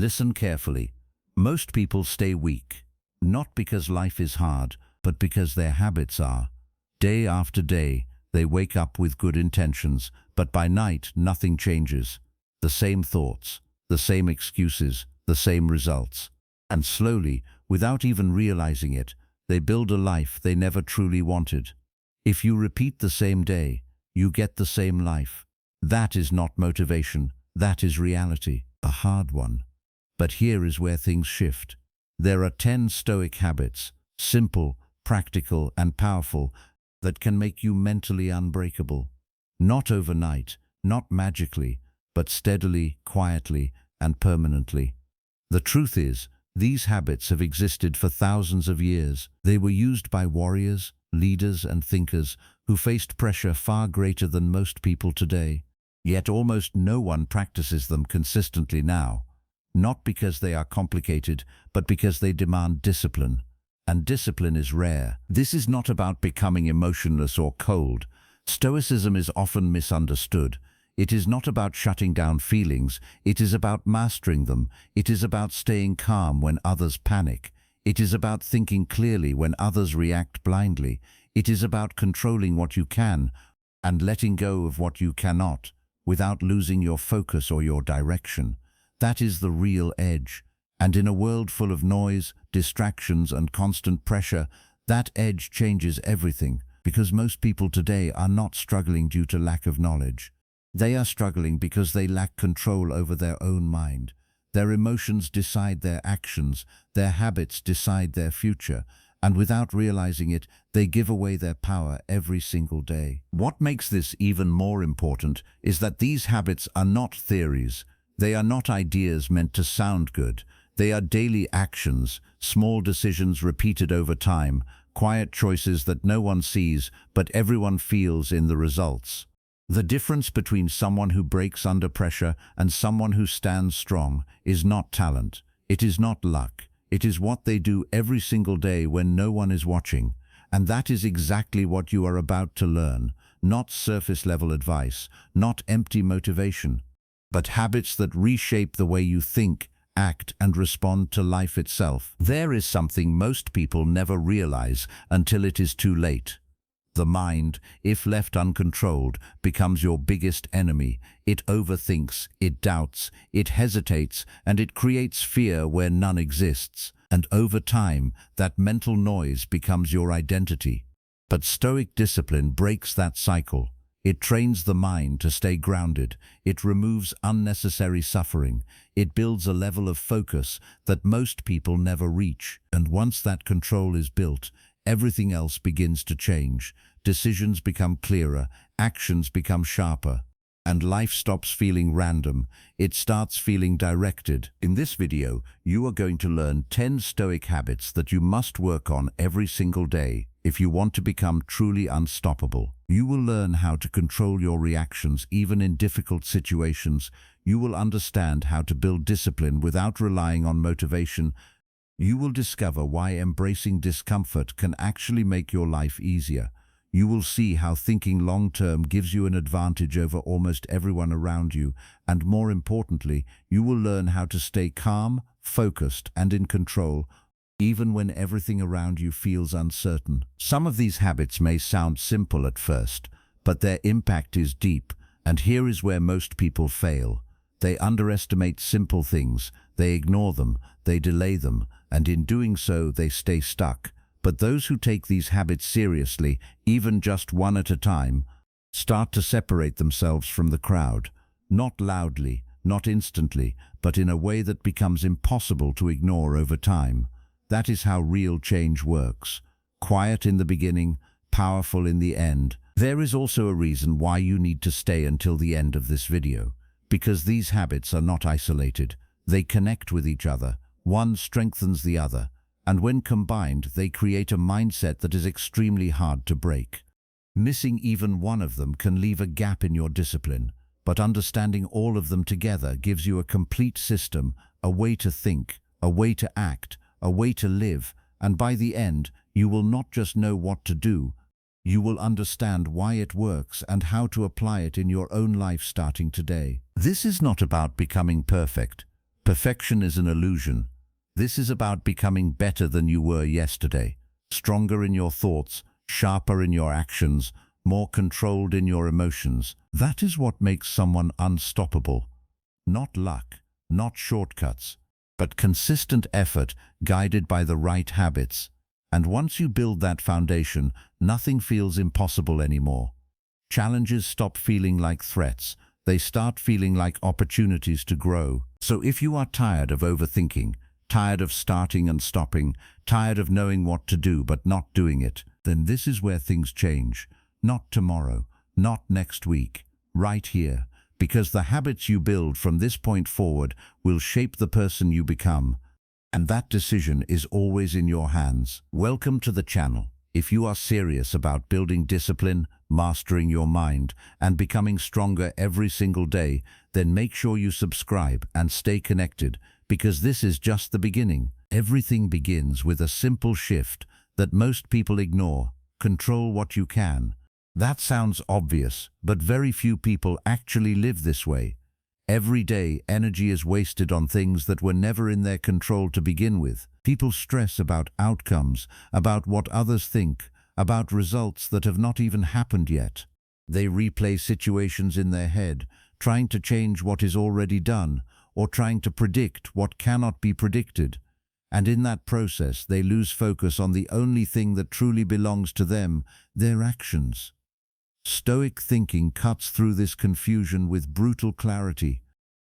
Listen carefully. Most people stay weak, not because life is hard, but because their habits are. Day after day, they wake up with good intentions, but by night, nothing changes. The same thoughts, the same excuses, the same results. And slowly, without even realizing it, they build a life they never truly wanted. If you repeat the same day, you get the same life. That is not motivation, that is reality, a hard one. But here is where things shift. There are 10 Stoic habits, simple, practical, and powerful, that can make you mentally unbreakable. Not overnight, not magically, but steadily, quietly, and permanently. The truth is, these habits have existed for thousands of years. They were used by warriors, leaders, and thinkers who faced pressure far greater than most people today. Yet almost no one practices them consistently now. Not because they are complicated, but because they demand discipline. And discipline is rare. This is not about becoming emotionless or cold. Stoicism is often misunderstood. It is not about shutting down feelings. It is about mastering them. It is about staying calm when others panic. It is about thinking clearly when others react blindly. It is about controlling what you can and letting go of what you cannot, without losing your focus or your direction. That is the real edge. And in a world full of noise, distractions, and constant pressure, that edge changes everything, because most people today are not struggling due to lack of knowledge. They are struggling because they lack control over their own mind. Their emotions decide their actions, their habits decide their future, and without realizing it, they give away their power every single day. What makes this even more important is that these habits are not theories. They are not ideas meant to sound good. They are daily actions, small decisions repeated over time, quiet choices that no one sees, but everyone feels in the results. The difference between someone who breaks under pressure and someone who stands strong is not talent. It is not luck. It is what they do every single day when no one is watching. And that is exactly what you are about to learn. Not surface-level advice, not empty motivation, but habits that reshape the way you think, act, and respond to life itself. There is something most people never realize until it is too late. The mind, if left uncontrolled, becomes your biggest enemy. It overthinks, it doubts, it hesitates, and it creates fear where none exists. And over time, that mental noise becomes your identity. But Stoic discipline breaks that cycle. It trains the mind to stay grounded. It removes unnecessary suffering. It builds a level of focus that most people never reach. And once that control is built, everything else begins to change. Decisions become clearer, actions become sharper, and life stops feeling random. It starts feeling directed. In this video, you are going to learn 10 Stoic habits that you must work on every single day if you want to become truly unstoppable. You will learn how to control your reactions even in difficult situations. You will understand how to build discipline without relying on motivation. You will discover why embracing discomfort can actually make your life easier. You will see how thinking long-term gives you an advantage over almost everyone around you. And more importantly, you will learn how to stay calm, focused, and in control, even when everything around you feels uncertain. Some of these habits may sound simple at first, but their impact is deep, and here is where most people fail. They underestimate simple things, they ignore them, they delay them, and in doing so, they stay stuck. But those who take these habits seriously, even just one at a time, start to separate themselves from the crowd. Not loudly, not instantly, but in a way that becomes impossible to ignore over time. That is how real change works. Quiet in the beginning, powerful in the end. There is also a reason why you need to stay until the end of this video. Because these habits are not isolated. They connect with each other. One strengthens the other. And when combined, they create a mindset that is extremely hard to break. Missing even one of them can leave a gap in your discipline, but understanding all of them together gives you a complete system, a way to think, a way to act, a way to live, and by the end, you will not just know what to do, you will understand why it works and how to apply it in your own life starting today. This is not about becoming perfect. Perfection is an illusion. This is about becoming better than you were yesterday, stronger in your thoughts, sharper in your actions, more controlled in your emotions. That is what makes someone unstoppable. Not luck, not shortcuts, but consistent effort guided by the right habits. And once you build that foundation, nothing feels impossible anymore. Challenges stop feeling like threats. They start feeling like opportunities to grow. So if you are tired of overthinking, tired of starting and stopping, tired of knowing what to do but not doing it, then this is where things change. Not tomorrow, not next week, right here. Because the habits you build from this point forward will shape the person you become. And that decision is always in your hands. Welcome to the channel. If you are serious about building discipline, mastering your mind, and becoming stronger every single day, then make sure you subscribe and stay connected, because this is just the beginning. Everything begins with a simple shift that most people ignore. Control what you can. That sounds obvious, but very few people actually live this way. Every day, energy is wasted on things that were never in their control to begin with. People stress about outcomes, about what others think, about results that have not even happened yet. They replay situations in their head, trying to change what is already done, or trying to predict what cannot be predicted. And in that process, they lose focus on the only thing that truly belongs to them, their actions. Stoic thinking cuts through this confusion with brutal clarity.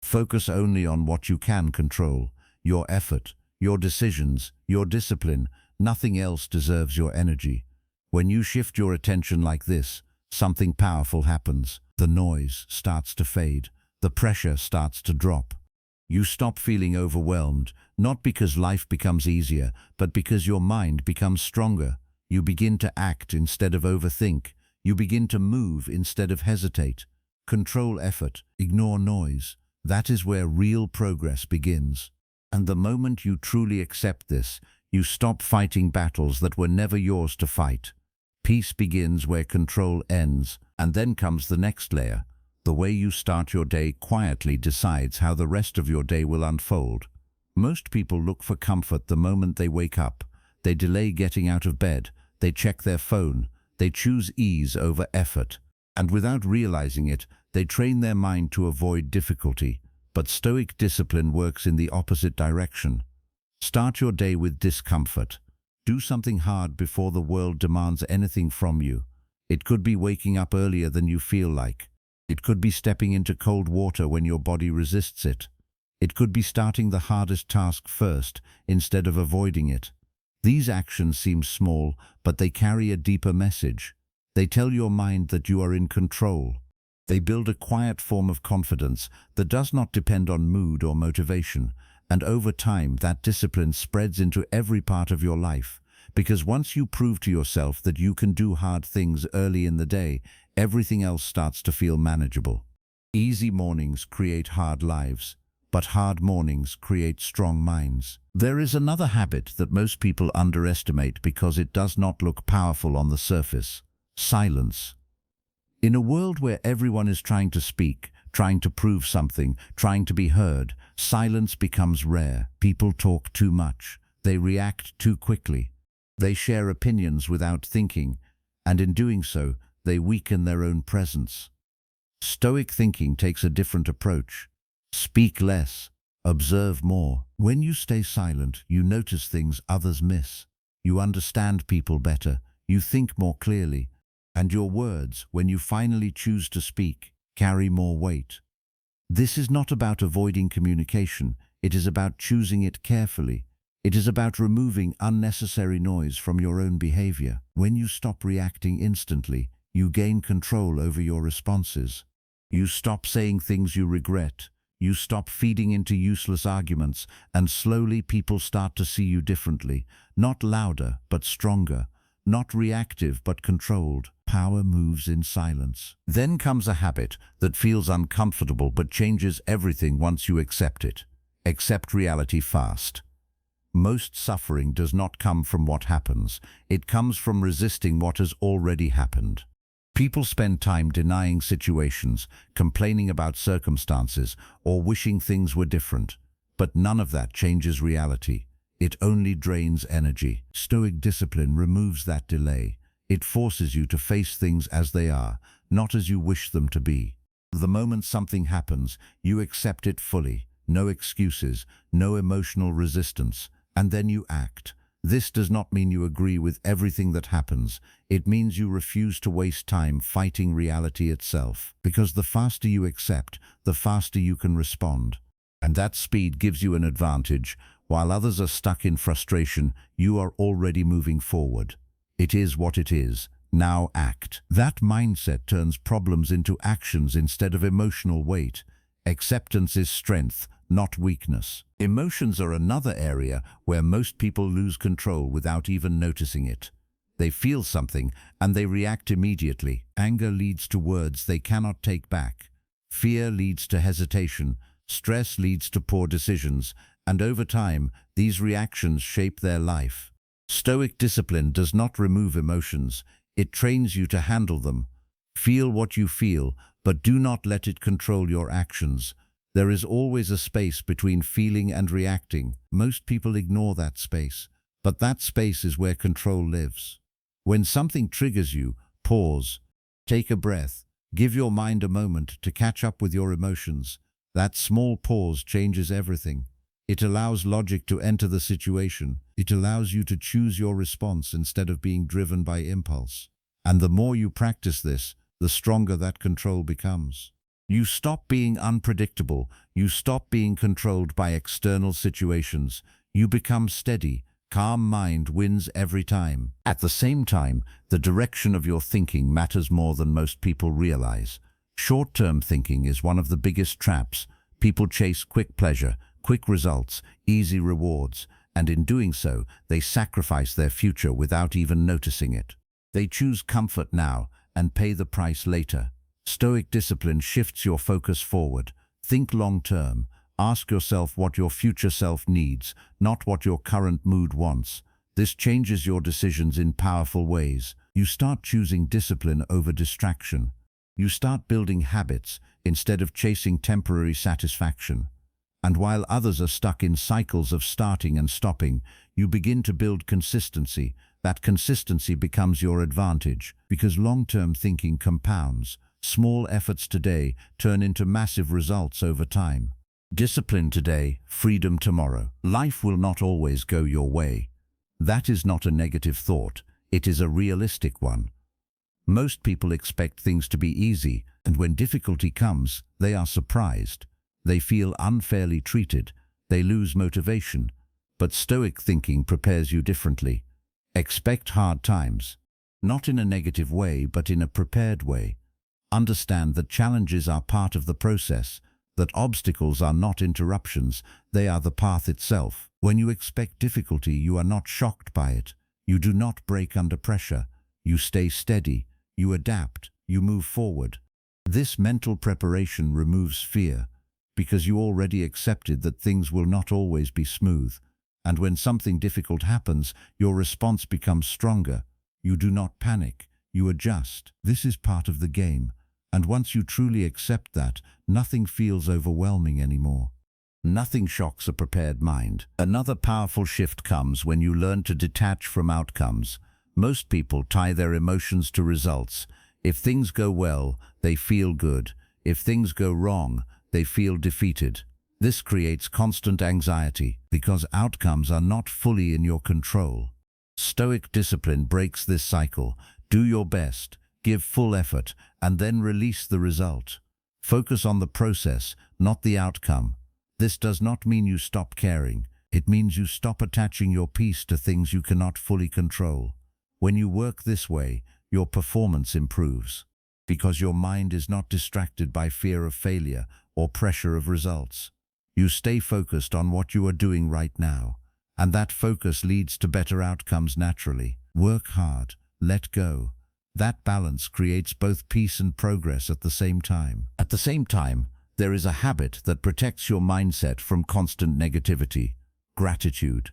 Focus only on what you can control, your effort, your decisions, your discipline. Nothing else deserves your energy. When you shift your attention like this, something powerful happens. The noise starts to fade. The pressure starts to drop. You stop feeling overwhelmed, not because life becomes easier, but because your mind becomes stronger. You begin to act instead of overthink. You begin to move instead of hesitate. Control effort, ignore noise. That is where real progress begins. And the moment you truly accept this, you stop fighting battles that were never yours to fight. Peace begins where control ends, and then comes the next layer. The way you start your day quietly decides how the rest of your day will unfold. Most people look for comfort the moment they wake up. They delay getting out of bed. They check their phone. They choose ease over effort. And without realizing it, they train their mind to avoid difficulty. But Stoic discipline works in the opposite direction. Start your day with discomfort. Do something hard before the world demands anything from you. It could be waking up earlier than you feel like. It could be stepping into cold water when your body resists it. It could be starting the hardest task first instead of avoiding it. These actions seem small, but they carry a deeper message. They tell your mind that you are in control. They build a quiet form of confidence that does not depend on mood or motivation, and over time that discipline spreads into every part of your life. Because once you prove to yourself that you can do hard things early in the day, everything else starts to feel manageable. Easy mornings create hard lives, but hard mornings create strong minds. There is another habit that most people underestimate because it does not look powerful on the surface: silence. In a world where everyone is trying to speak, trying to prove something, trying to be heard, silence becomes rare. People talk too much. They react too quickly. They share opinions without thinking, and in doing so, they weaken their own presence. Stoic thinking takes a different approach. Speak less, observe more. When you stay silent, you notice things others miss. You understand people better, you think more clearly, and your words, when you finally choose to speak, carry more weight. This is not about avoiding communication, it is about choosing it carefully. It is about removing unnecessary noise from your own behavior. When you stop reacting instantly, you gain control over your responses. You stop saying things you regret. You stop feeding into useless arguments, and slowly people start to see you differently. Not louder, but stronger. Not reactive, but controlled. Power moves in silence. Then comes a habit that feels uncomfortable but changes everything once you accept it. Accept reality fast. Most suffering does not come from what happens. It comes from resisting what has already happened. People spend time denying situations, complaining about circumstances, or wishing things were different. But none of that changes reality. It only drains energy. Stoic discipline removes that delay. It forces you to face things as they are, not as you wish them to be. The moment something happens, you accept it fully. No excuses, no emotional resistance, and then you act. This does not mean you agree with everything that happens. It means you refuse to waste time fighting reality itself. Because the faster you accept, the faster you can respond. And that speed gives you an advantage. While others are stuck in frustration, you are already moving forward. It is what it is. Now act. That mindset turns problems into actions instead of emotional weight. Acceptance is strength, not weakness. Emotions are another area where most people lose control without even noticing it. They feel something and they react immediately. Anger leads to words they cannot take back. Fear leads to hesitation. Stress leads to poor decisions. And over time, these reactions shape their life. Stoic discipline does not remove emotions. It trains you to handle them. Feel what you feel, but do not let it control your actions. There is always a space between feeling and reacting. Most people ignore that space, but that space is where control lives. When something triggers you, pause, take a breath, give your mind a moment to catch up with your emotions. That small pause changes everything. It allows logic to enter the situation. It allows you to choose your response instead of being driven by impulse. And the more you practice this, the stronger that control becomes. You stop being unpredictable. You stop being controlled by external situations. You become steady. Calm mind wins every time. At the same time, the direction of your thinking matters more than most people realize. Short-term thinking is one of the biggest traps. People chase quick pleasure, quick results, easy rewards, and in doing so, they sacrifice their future without even noticing it. They choose comfort now and pay the price later. Stoic discipline shifts your focus forward. Think long-term. Ask yourself what your future self needs, not what your current mood wants. This changes your decisions in powerful ways. You start choosing discipline over distraction. You start building habits instead of chasing temporary satisfaction. And while others are stuck in cycles of starting and stopping, you begin to build consistency. That consistency becomes your advantage because long-term thinking compounds. Small efforts today turn into massive results over time. Discipline today, freedom tomorrow. Life will not always go your way. That is not a negative thought. It is a realistic one. Most people expect things to be easy, and when difficulty comes, they are surprised. They feel unfairly treated. They lose motivation. But Stoic thinking prepares you differently. Expect hard times. Not in a negative way, but in a prepared way. Understand that challenges are part of the process, that obstacles are not interruptions, they are the path itself. When you expect difficulty, you are not shocked by it. You do not break under pressure. You stay steady. You adapt. You move forward. This mental preparation removes fear, because you already accepted that things will not always be smooth. And when something difficult happens, your response becomes stronger. You do not panic. You adjust. This is part of the game. And once you truly accept that, nothing feels overwhelming anymore. Nothing shocks a prepared mind. Another powerful shift comes when you learn to detach from outcomes. Most people tie their emotions to results. If things go well, they feel good. If things go wrong, they feel defeated. This creates constant anxiety because outcomes are not fully in your control. Stoic discipline breaks this cycle. Do your best, give full effort, and then release the result. Focus on the process, not the outcome. This does not mean you stop caring. It means you stop attaching your peace to things you cannot fully control. When you work this way, your performance improves, because your mind is not distracted by fear of failure or pressure of results. You stay focused on what you are doing right now, and that focus leads to better outcomes naturally. Work hard, let go. That balance creates both peace and progress at the same time. At the same time, there is a habit that protects your mindset from constant negativity: gratitude.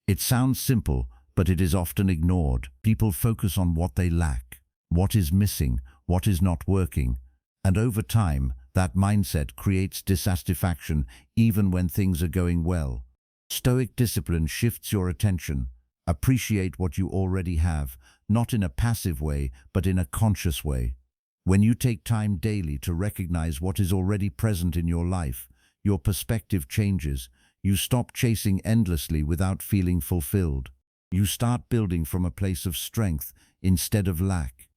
It sounds simple, but it is often ignored. People focus on what they lack, what is missing, what is not working, and over time, that mindset creates dissatisfaction even when things are going well. Stoic discipline shifts your attention. Appreciate what you already have, not in a passive way, but in a conscious way. When you take time daily to recognize what is already present in your life, your perspective changes. You stop chasing endlessly without feeling fulfilled. You start building from a place of strength instead of lack.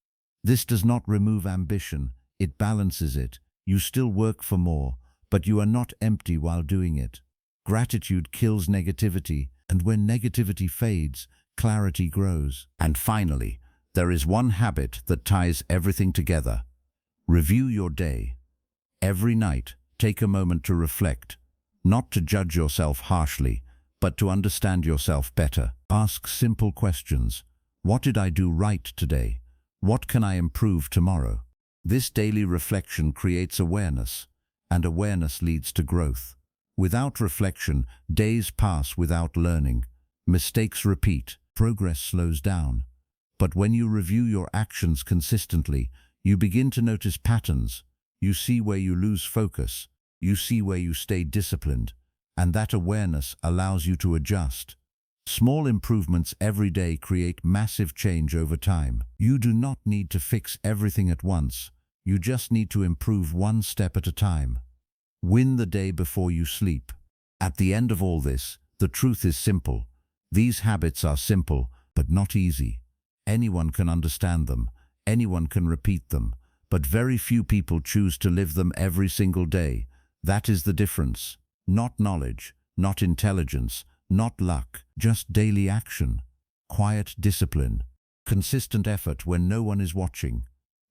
This does not remove ambition, it balances it. You still work for more, but you are not empty while doing it. Gratitude kills negativity, and when negativity fades, clarity grows. And finally, there is one habit that ties everything together. Review your day. Every night, take a moment to reflect, not to judge yourself harshly, but to understand yourself better. Ask simple questions. What did I do right today? What can I improve tomorrow? This daily reflection creates awareness, and awareness leads to growth. Without reflection, days pass without learning. Mistakes repeat, progress slows down. But when you review your actions consistently, you begin to notice patterns. You see where you lose focus. You see where you stay disciplined. And that awareness allows you to adjust. Small improvements every day create massive change over time. You do not need to fix everything at once. You just need to improve one step at a time. Win the day before you sleep. At the end of all this, the truth is simple. These habits are simple, but not easy. Anyone can understand them. Anyone can repeat them. But very few people choose to live them every single day. That is the difference. Not knowledge, not intelligence, not luck, just daily action. Quiet discipline. Consistent effort when no one is watching.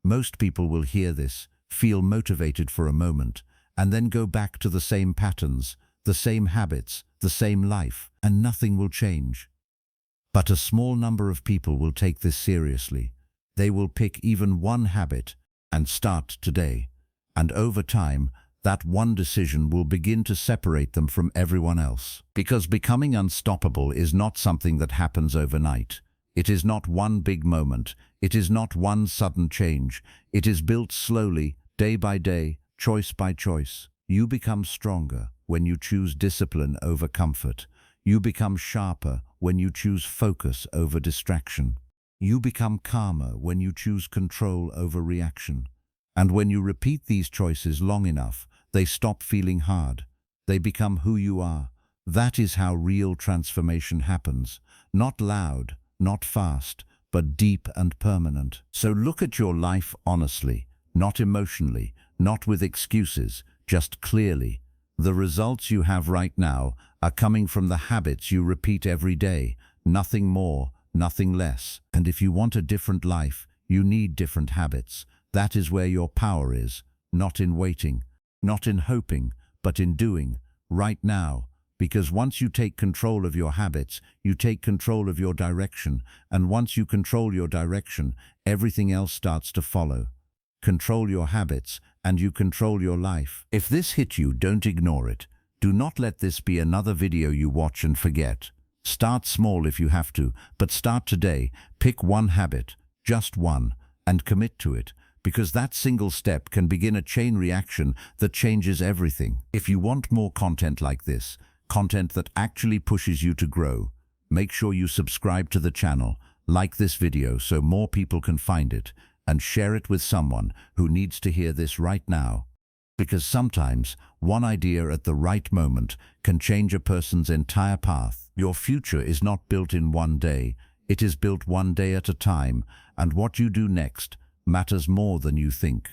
Most people will hear this, feel motivated for a moment, and then go back to the same patterns, the same habits, the same life, and nothing will change. But a small number of people will take this seriously. They will pick even one habit and start today. And over time, that one decision will begin to separate them from everyone else. Because becoming unstoppable is not something that happens overnight. It is not one big moment. It is not one sudden change. It is built slowly, day by day, choice by choice. You become stronger when you choose discipline over comfort. You become sharper when you choose focus over distraction. You become calmer when you choose control over reaction. And when you repeat these choices long enough, they stop feeling hard. They become who you are. That is how real transformation happens. Not loud, not fast, but deep and permanent. So look at your life honestly, not emotionally, not with excuses, just clearly. The results you have right now are coming from the habits you repeat every day. Nothing more, nothing less. And if you want a different life, you need different habits. That is where your power is, not in waiting. Not in hoping, but in doing, right now. Because once you take control of your habits, you take control of your direction. And once you control your direction, everything else starts to follow. Control your habits, and you control your life. If this hit you, don't ignore it. Do not let this be another video you watch and forget. Start small if you have to, but start today. Pick one habit, just one, and commit to it. Because that single step can begin a chain reaction that changes everything. If you want more content like this, content that actually pushes you to grow, make sure you subscribe to the channel, like this video so more people can find it, and share it with someone who needs to hear this right now. Because sometimes, one idea at the right moment can change a person's entire path. Your future is not built in one day, it is built one day at a time, and what you do next matters more than you think.